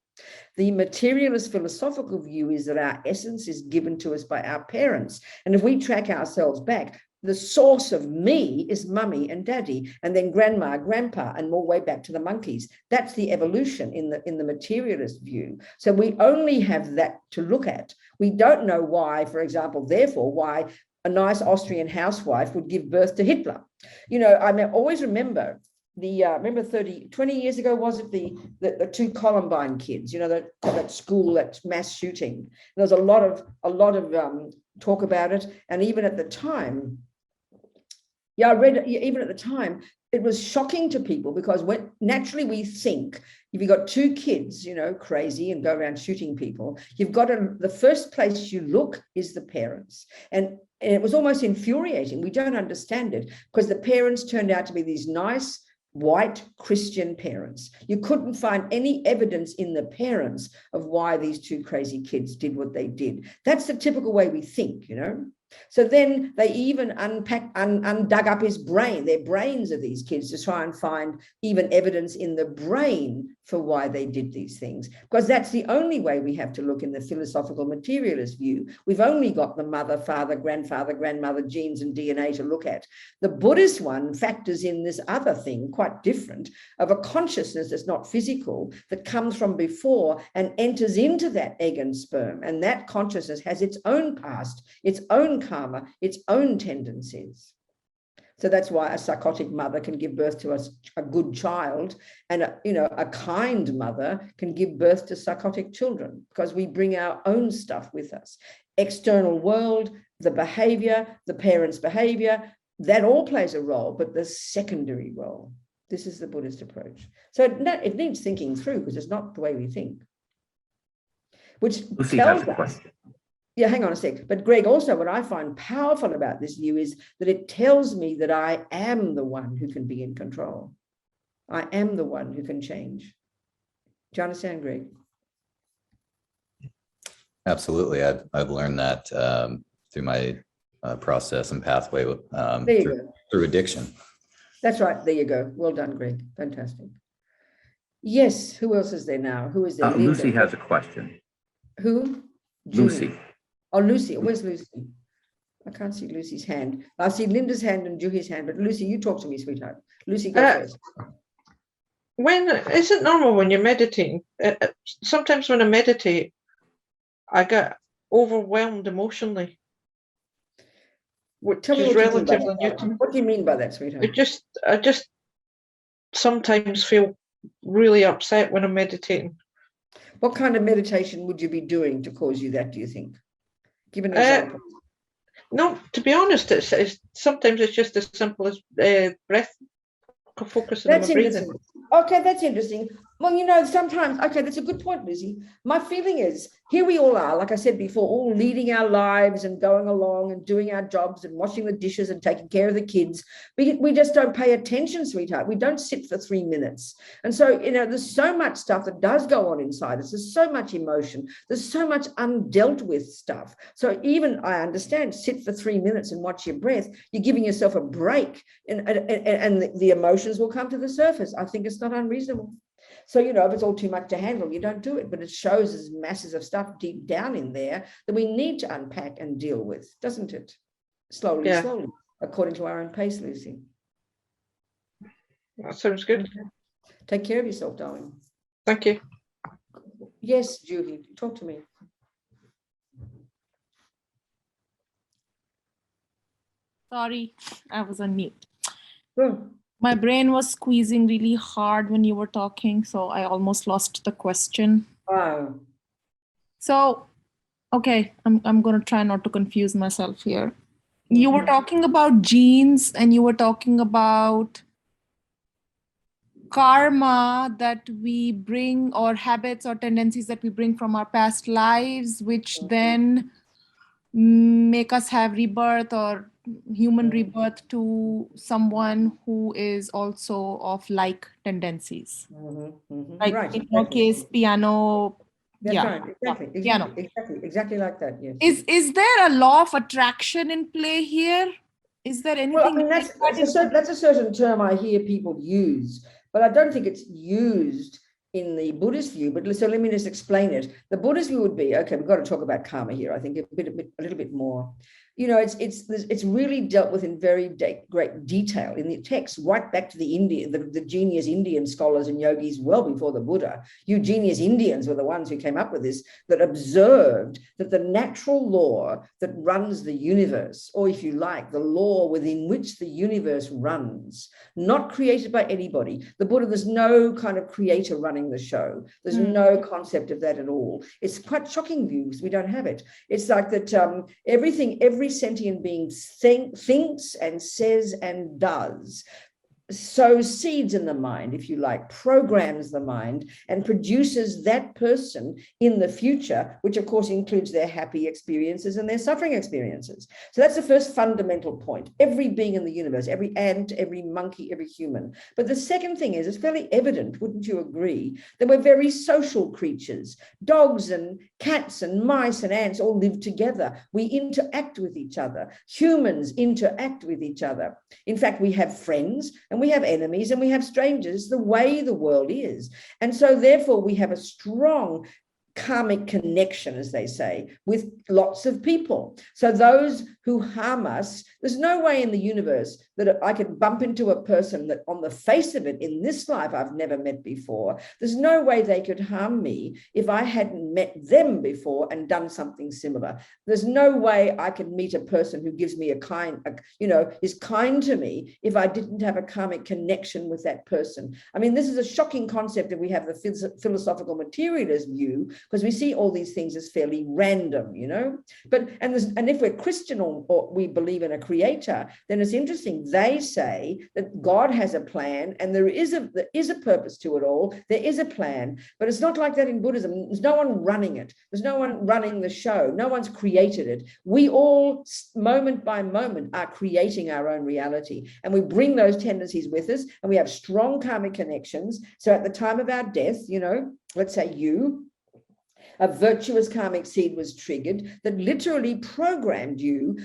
The materialist philosophical view is that our essence is given to us by our parents. And if we track ourselves back, the source of me is mummy and daddy, and then grandma, grandpa, and more way back to the monkeys. That's the evolution in the materialist view. So we only have that to look at. We don't know why, for example, therefore, why a nice Austrian housewife would give birth to Hitler. I always remember remember 20 years ago, was it the two Columbine kids, that school, that mass shooting. There was a lot of talk about it. And even at the time, I read, even at the time, it was shocking to people, because when naturally we think, if you've got two kids, crazy and go around shooting people, you've got the first place you look is the parents. And it was almost infuriating. We don't understand it, because the parents turned out to be these nice, white Christian parents. You couldn't find any evidence in the parents of why these two crazy kids did what they did. That's the typical way we think, So then they even undug up his brain, their brains of these kids, to try and find even evidence in the brain for why they did these things. Because that's the only way we have to look in the philosophical materialist view. We've only got the mother, father, grandfather, grandmother, genes and DNA to look at. The Buddhist one factors in this other thing, quite different, of a consciousness that's not physical, that comes from before and enters into that egg and sperm. And that consciousness has its own past, its own karma, its own tendencies. So that's why a psychotic mother can give birth to a good child, and a kind mother can give birth to psychotic children, because we bring our own stuff with us. External world, the behavior, the parents' behavior, that all plays a role, but the secondary role. This is the Buddhist approach. So it needs thinking through, because it's not the way we think. Which Lucy tells has a us. question. Yeah, hang on a sec. But Greg, also what I find powerful about this view is that it tells me that I am the one who can be in control. I am the one who can change. Do you understand, Greg? Absolutely. I've learned that through my process and pathway through addiction. That's right. There you go. Well done, Greg. Fantastic. Yes. Who else is there now? Who is there? Lucy has a question. Who? Lucy. Julie. Oh, Lucy. Where's Lucy? I can't see Lucy's hand. I see Linda's hand and Julie's hand, but Lucy, you talk to me, sweetheart. Lucy, go first. Is it normal when you're meditating? Sometimes when I meditate, I get overwhelmed emotionally, which is relatively new to me. What do you mean by that, sweetheart? I just sometimes feel really upset when I'm meditating. What kind of meditation would you be doing to cause you that, do you think? Give an example. No, to be honest, it's sometimes it's just as simple as breath, focusing on my breathing. Okay, that's interesting. Well, sometimes, okay, that's a good point, Lizzie. My feeling is, here we all are, like I said before, all leading our lives and going along and doing our jobs and washing the dishes and taking care of the kids. We just don't pay attention, sweetheart. We don't sit for 3 minutes. And so, there's so much stuff that does go on inside us. There's so much emotion. There's so much undealt with stuff. So even, I understand, sit for 3 minutes and watch your breath. You're giving yourself a break, and the emotions will come to the surface. I think it's not unreasonable. So, if it's all too much to handle, you don't do it. But it shows there's masses of stuff deep down in there that we need to unpack and deal with, doesn't it? Slowly. according to our own pace, Lucy. That sounds good. Take care of yourself, darling. Thank you. Yes, Julie, talk to me. Sorry, I was on mute. Good. My brain was squeezing really hard when you were talking, so I almost lost the question. Wow. So, okay, I'm going to try not to confuse myself here. You were talking about genes and you were talking about karma that we bring, or habits or tendencies that we bring from our past lives, which then make us have rebirth or human rebirth to someone who is also of like tendencies. Like Right. in your case, piano. That's right. Exactly. Piano. Exactly like that. Yes. Is there a law of attraction in play here? Is there anything? Well, I mean, that's a certain term I hear people use, but I don't think it's used in the Buddhist view. But so let me just explain it. The Buddhist view would be, okay, we've got to talk about karma here. I think a little bit more. You know, it's really dealt with in very great detail in the text, right back to the genius Indian scholars and yogis well before the Buddha. You genius Indians were the ones who came up with this, that observed that the natural law that runs the universe, or if you like, the law within which the universe runs, not created by anybody. The Buddha, there's no kind of creator running the show. There's no concept of that at all. It's quite shocking view because we don't have it. It's like that every sentient being thinks and says and does sows seeds in the mind, if you like, programs the mind and produces that person in the future, which of course includes their happy experiences and their suffering experiences. So that's the first fundamental point. Every being in the universe, every ant, every monkey, every human. But the second thing is, it's fairly evident, wouldn't you agree, that we're very social creatures. Dogs and cats and mice and ants all live together. We interact with each other. Humans interact with each other. In fact, we have friends and we have enemies and we have strangers, the way the world is. And so therefore we have a strong karmic connection, as they say, with lots of people. So those who harm us, there's no way in the universe that I could bump into a person that on the face of it in this life I've never met before. There's no way they could harm me if I hadn't met them before and done something similar. There's no way I could meet a person who gives me is kind to me if I didn't have a karmic connection with that person. I mean, this is a shocking concept that we have the philosophical materialist view, because we see all these things as fairly random, you know. But and if we're Christian or we believe in a creator, then it's interesting. They say that God has a plan and there is a purpose to it all. There is a plan, but it's not like that in Buddhism. There's no one running it. There's no one running the show. No one's created it. We all, moment by moment, are creating our own reality. And we bring those tendencies with us and we have strong karmic connections. So at the time of our death, you know, let's say a virtuous karmic seed was triggered that literally programmed you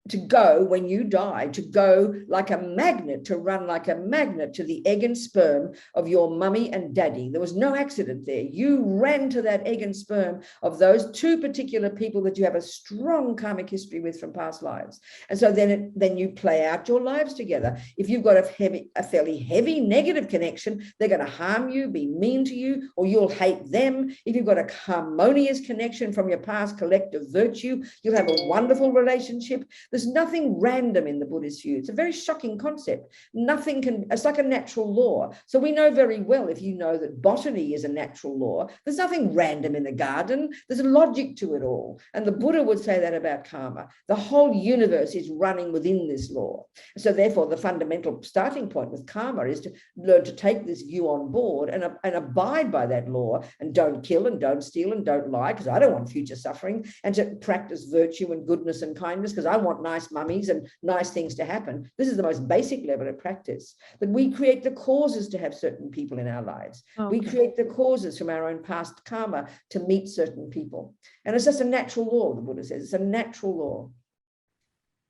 to go, when you die, to go like a magnet, to run like a magnet to the egg and sperm of your mummy and daddy. There was no accident there. You ran to that egg and sperm of those two particular people that you have a strong karmic history with from past lives. And so then you play out your lives together. If you've got a fairly heavy negative connection, they're going to harm you, be mean to you, or you'll hate them. If you've got a harmonious connection from your past collective virtue, you'll have a wonderful relationship. There's nothing random in the Buddhist view. It's a very shocking concept. It's like a natural law. So we know very well, if you know that botany is a natural law, there's nothing random in the garden. There's a logic to it all. And the Buddha would say that about karma. The whole universe is running within this law. So therefore, the fundamental starting point with karma is to learn to take this view on board and abide by that law, and don't kill and don't steal and don't lie, because I don't want future suffering, and to practice virtue and goodness and kindness, because I want nice mummies and nice things to happen. This is the most basic level of practice. But we create the causes to have certain people in our lives. Okay. We create the causes from our own past karma to meet certain people. And it's just a natural law, the Buddha says. It's a natural law.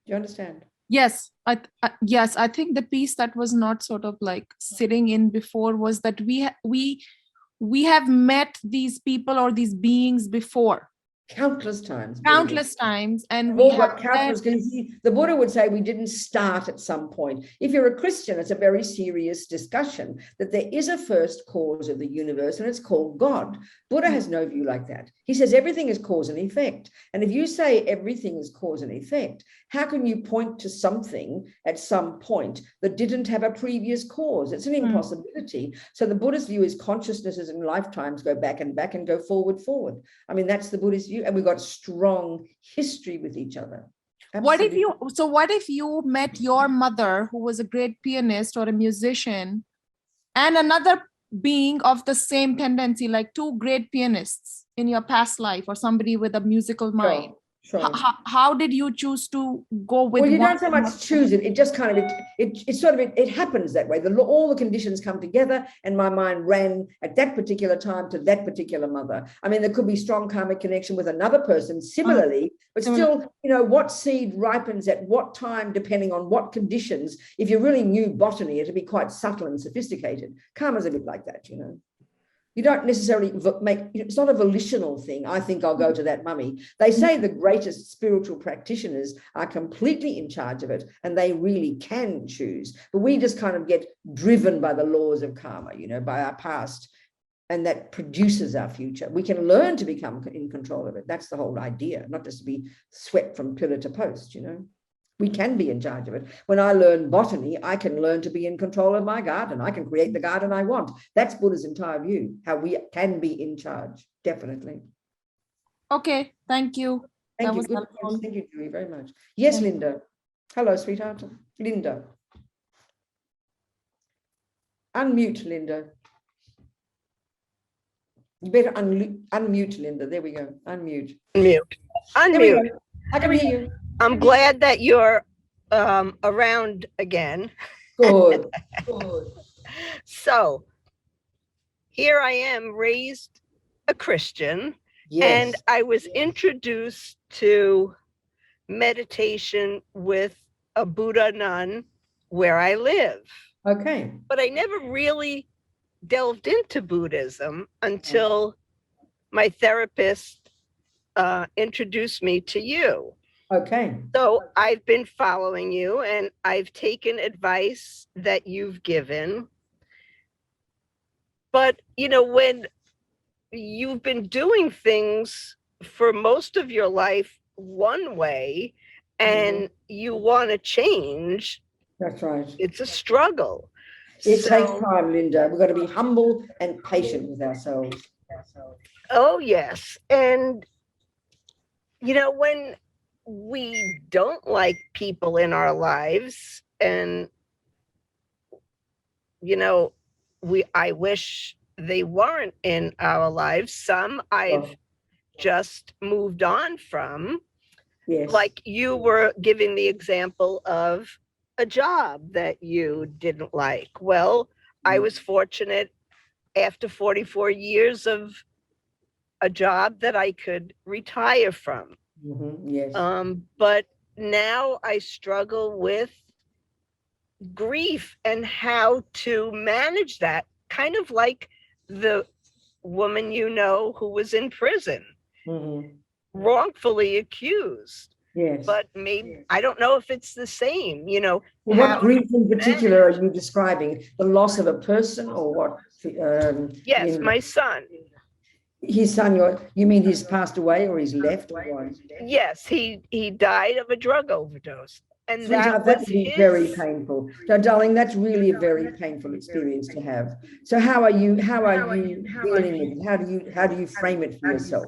Do you understand? Yes, yes. I think the piece that was not sort of like sitting in before was that we have met these people or these beings before. Countless times. countless times, and We've we all have got countless, because the Buddha would say we didn't start at some point. If you're a Christian, it's a very serious discussion that there is a first cause of the universe, and it's called God. Buddha has no view like that. He says everything is cause and effect. And if you say everything is cause and effect, how can you point to something at some point that didn't have a previous cause? It's an impossibility. So the Buddhist view is consciousnesses and lifetimes go back and go forward. I mean, that's the Buddhist view, and we've got strong history with each other. What if Absolutely. what if you met your mother, who was a great pianist or a musician, and another being of the same tendency, like two great pianists in your past life, or somebody with a musical mind? Sure. How did you choose to go with Well, you one? don't so much choose it. It just kind of, it sort of, it happens that way. All the conditions come together, and my mind ran at that particular time to that particular mother. I mean, there could be strong karmic connection with another person similarly, but still, you know, what seed ripens at what time, depending on what conditions. If you really knew botany, it'd be quite subtle and sophisticated. Karma's a bit like that, you know. You don't necessarily it's not a volitional thing. I think I'll go to that mummy. They say the greatest spiritual practitioners are completely in charge of it, and they really can choose. But we just kind of get driven by the laws of karma, you know, by our past, and that produces our future. We can learn to become in control of it. That's the whole idea, not just to be swept from pillar to post, you know. We can be in charge of it. When I learn botany, I can learn to be in control of my garden. I can create the garden I want. That's Buddha's entire view, how we can be in charge, definitely. Okay, thank you. Thank That you. was Good helpful. points. Thank you, Julie, very much. Yes, Thank Linda. Hello, sweetheart. Linda. Unmute, Linda. You better unmute, Linda. There we go. Unmute. Unmute. There we Unmute. go. I can hear you. I'm glad that you're around again. Good. Good. So here I am, raised a Christian, Yes. and I was introduced to meditation with a Buddha nun where I live. Okay. But I never really delved into Buddhism until my therapist introduced me to you. Okay. So I've been following you, and I've taken advice that you've given. But, you know, when you've been doing things for most of your life one way, and you want to change, That's right. it's a struggle. It So- takes time, Linda. We've got to be humble and patient with ourselves. Oh, yes. And, you know, when we don't like people in our lives, and, you know, I wish they weren't in our lives. Some I've just moved on from. Yes. Like you were giving the example of a job that you didn't like. Well, I was fortunate after 44 years of a job that I could retire from. Yes. But now I struggle with grief and how to manage that, kind of like the woman you know who was in prison, wrongfully accused. Yes. But maybe, I don't know if it's the same, you know. Well, what grief in particular are you describing? The loss of a person, or what? Yes, Linda? my son. His son, you mean he's passed away or he's left? Or what? Yes, he died of a drug overdose. And Sweetheart, that would be very painful. So, darling, that's really a very painful experience to have. So how are you dealing with it? How do you frame it for yourself?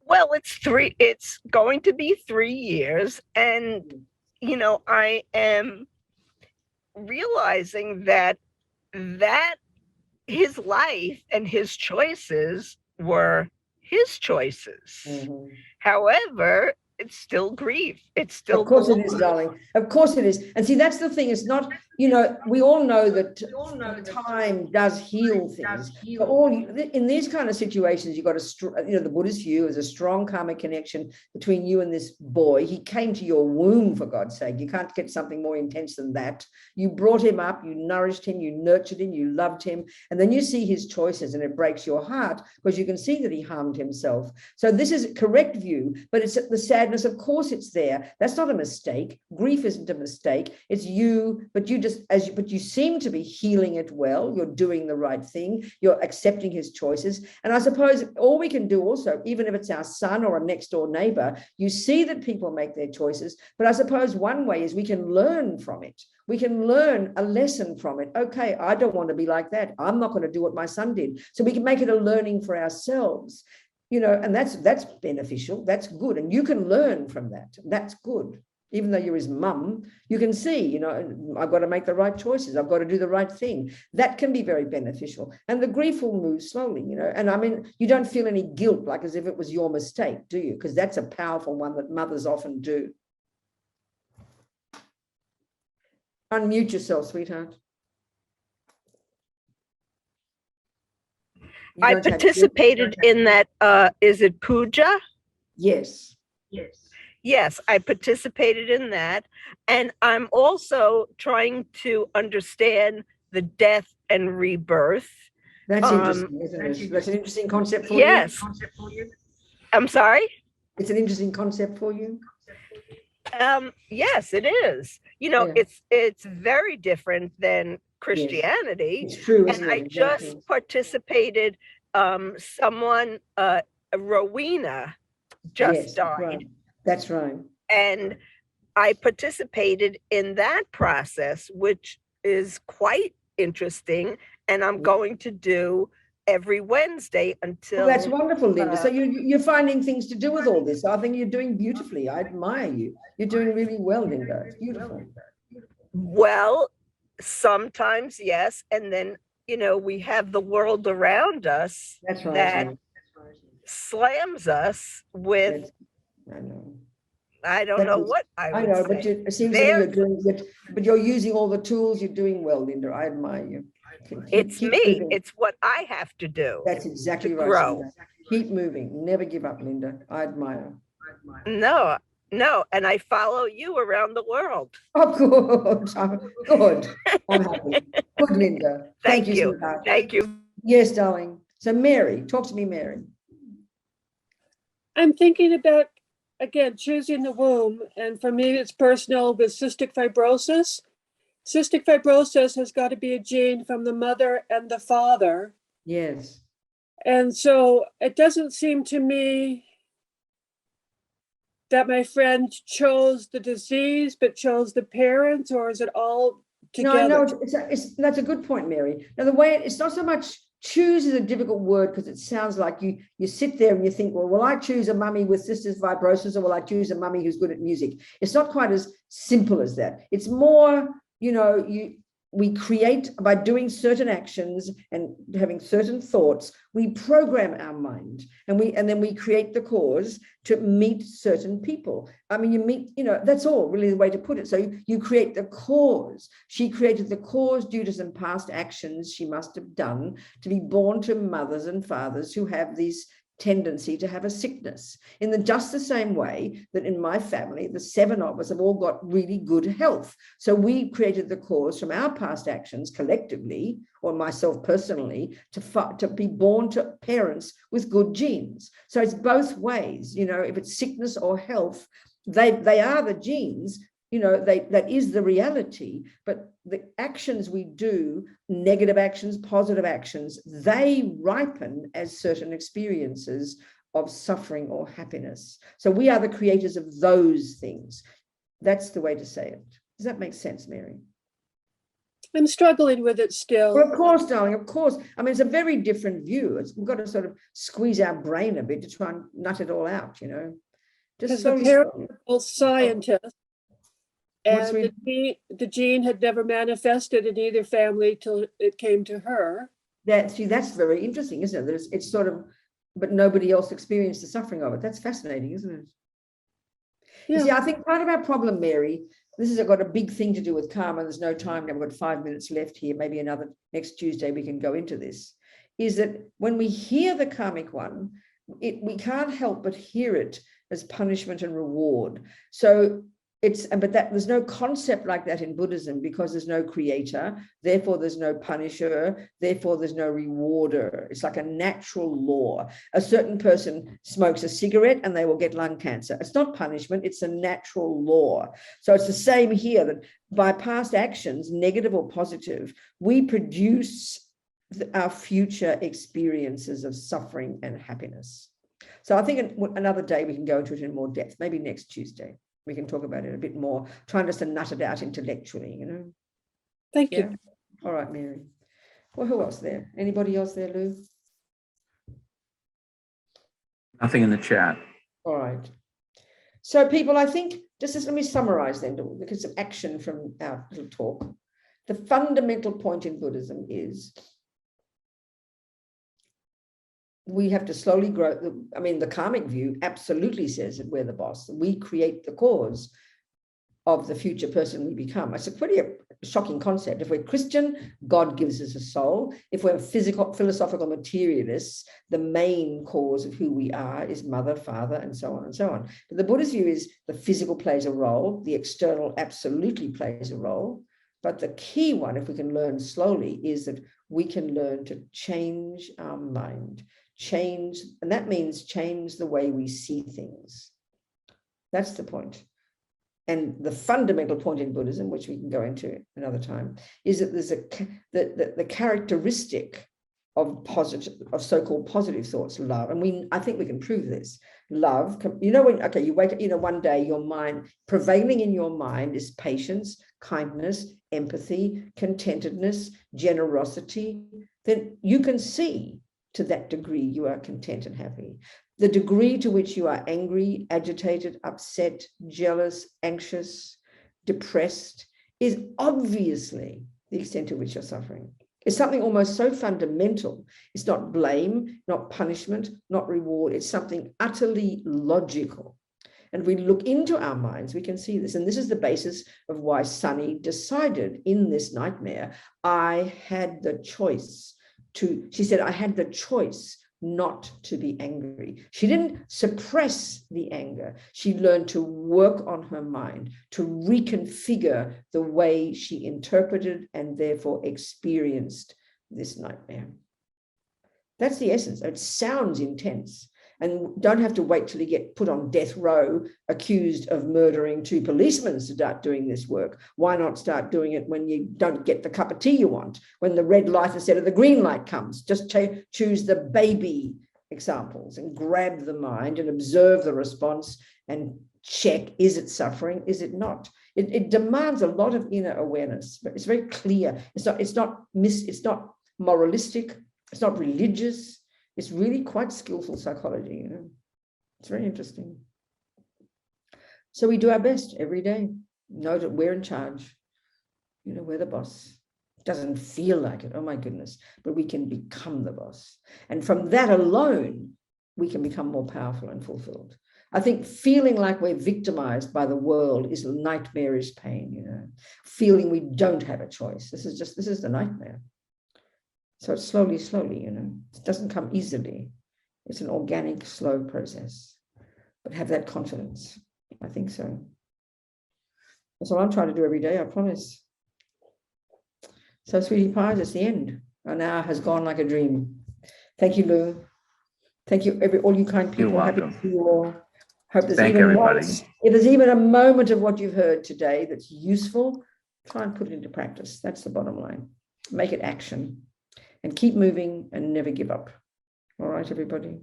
Well, it's going to be 3 years. And, you know, I am realizing that his life and his choices were his choices. However, it's still grief. It's still. Of course it is, darling. Of course it is. And see, that's the thing. It's not you know, we all know that time does heal things. So in these kind of situations, you've got the Buddhist view is a strong karmic connection between you and this boy. He came to your womb, for God's sake. You can't get something more intense than that. You brought him up, you nourished him, you nurtured him, you loved him, and then you see his choices and it breaks your heart because you can see that he harmed himself. So this is a correct view, but it's the sadness, of course it's there. That's not a mistake. Grief isn't a mistake. It's you, but you seem to be healing it well. You're doing the right thing. You're accepting his choices. And I suppose all we can do also, even if it's our son or a next door neighbor, you see that people make their choices. But I suppose one way is we can learn from it. We can learn a lesson from it. Okay, I don't want to be like that. I'm not going to do what my son did. So we can make it a learning for ourselves, you know, and that's beneficial. That's good. And you can learn from that. That's good. Even though you're his mum, you can see, you know, I've got to make the right choices. I've got to do the right thing. That can be very beneficial. And the grief will move slowly, you know. And I mean, you don't feel any guilt, like as if it was your mistake, do you? Because that's a powerful one that mothers often do. Unmute yourself, sweetheart. I participated in that, is it puja? Yes. Yes, I participated in that. And I'm also trying to understand the death and rebirth. That's interesting, isn't it? That's an interesting concept for you. Yes. I'm sorry? It's an interesting concept for you. Yes, it is. You know, Yeah. it's very different than Christianity. It's true, And isn't I it? just Exactly. participated, someone, Rowena just Yes, died. right. That's right. And I participated in that process, which is quite interesting. And I'm going to do every Wednesday until. Well, that's wonderful, Linda. So you're finding things to do with all this. I think you're doing beautifully. I admire you. You're doing really well, Linda. It's beautiful. Well, sometimes, yes. And then, you know, we have the world around us That's right. that Yeah. slams us with, I know. I don't That know was- what I would know, say. but it seems to me you're doing it, but you're using all the tools. You're doing well, Linda. I admire you. It's Keep me. moving. It's what I have to do. That's exactly to right. grow. Linda. Keep moving. Never give up, Linda. I admire. No, and I follow you around the world. Oh, good. Good. I'm happy. Good, Linda. Thank you, sweetheart. Thank you. Yes, darling. So, Mary, talk to me, Mary. I'm thinking about, again, choosing the womb. And for me, it's personal with cystic fibrosis. Cystic fibrosis has got to be a gene from the mother and the father. Yes. And so it doesn't seem to me that my friend chose the disease, but chose the parents, or is it all together? No, that's a good point, Mary. Now, the way it's not so much choose is a difficult word because it sounds like you sit there and you think, well, will I choose a mummy with cystic fibrosis or will I choose a mummy who's good at music? It's not quite as simple as that. It's more, you know, we create by doing certain actions and having certain thoughts, we program our mind and then we create the cause to meet certain people. I mean, you know, that's all really the way to put it. So you create the cause. She created the cause due to some past actions she must have done to be born to mothers and fathers who have these tendency to have a sickness. In just the same way that in my family, the 7 of us have all got really good health. So we created the cause from our past actions collectively, or myself personally, to be born to parents with good genes. So it's both ways, you know, if it's sickness or health, they are the genes, you know, that is the reality, but the actions we do, negative actions, positive actions, they ripen as certain experiences of suffering or happiness. So we are the creators of those things. That's the way to say it. Does that make sense, Mary? I'm struggling with it still. Well, of course, darling, of course. I mean, it's a very different view. We've got to sort of squeeze our brain a bit to try and nut it all out, you know. Just Because the parents are both scientists. And the gene had never manifested in either family till it came to her. That's very interesting, isn't it? It's sort of, but nobody else experienced the suffering of it. That's fascinating, isn't it? You see, Yeah. I think part of our problem, Mary, this has got a big thing to do with karma. There's no time. I've got 5 minutes left here. Maybe another next Tuesday we can go into this. Is that when we hear the karmic one, we can't help but hear it as punishment and reward. So there's no concept like that in Buddhism, because there's no creator, therefore there's no punisher, therefore there's no rewarder. It's like a natural law. A certain person smokes a cigarette and they will get lung cancer. It's not punishment, it's a natural law. So it's the same here, that by past actions, negative or positive, we produce our future experiences of suffering and happiness. So I think another day we can go into it in more depth, maybe next Tuesday. We can talk about it a bit more, trying just to nut it out intellectually, you know. Thank Yeah. you. All right, Mary. Well, who else there? Anybody else there, Lou? Nothing in the chat. All right. So people, I think, let me summarize then, because some action from our little talk. The fundamental point in Buddhism is we have to slowly grow. The karmic view absolutely says that we're the boss. We create the cause of the future person we become. It's a pretty shocking concept. If we're Christian, God gives us a soul. If we're philosophical materialists, the main cause of who we are is mother, father, and so on and so on. But the Buddhist view is the physical plays a role, the external absolutely plays a role. But the key one, if we can learn slowly, is that we can learn to change our mind, and that means change the way we see things. That's the point. And the fundamental point in Buddhism, which we can go into another time, is that there's the characteristic of so-called positive thoughts, love. And I think we can prove this. Love, you wake up, one day your mind, prevailing in your mind is patience, kindness, empathy, contentedness, generosity. Then you can see to that degree you are content and happy. The degree to which you are angry, agitated, upset, jealous, anxious, depressed is obviously the extent to which you're suffering. It's something almost so fundamental. It's not blame, not punishment, not reward. It's something utterly logical. And we look into our minds, we can see this. And this is the basis of why Sunny decided in this nightmare, I had the choice she said, I had the choice not to be angry. She didn't suppress the anger. She learned to work on her mind, to reconfigure the way she interpreted and therefore experienced this nightmare. That's the essence. It sounds intense. And don't have to wait till you get put on death row, accused of murdering 2 policemen to start doing this work. Why not start doing it when you don't get the cup of tea you want, when the red light instead of the green light comes? Just choose the baby examples and grab the mind and observe the response and check, is it suffering? Is it not? It demands a lot of inner awareness, but it's very clear. It's not moralistic. It's not religious. It's really quite skillful psychology, It's very interesting. So we do our best every day. Know that we're in charge. We're the boss. It doesn't feel like it, oh my goodness, but we can become the boss. And from that alone, we can become more powerful and fulfilled. I think feeling like we're victimized by the world is nightmarish pain, Feeling we don't have a choice. This is the nightmare. So it's slowly, it doesn't come easily. It's an organic, slow process. But have that confidence. I think so. That's what I'm trying to do every day, I promise. So, sweetie pies, it's the end. An hour has gone like a dream. Thank you, Lou. Thank you, all you kind people. You're Happy welcome. to see you all. Hope there's Thank even everybody. if there's even a moment of what you've heard today that's useful, try and put it into practice. That's the bottom line. Make it action. And keep moving and never give up. All right, everybody.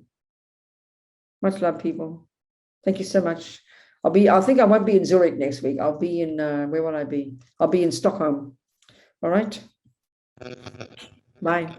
Much love, people. Thank you so much. I think I won't be in Zurich next week. I'll be in, where will I be? I'll be in Stockholm. All right. Bye.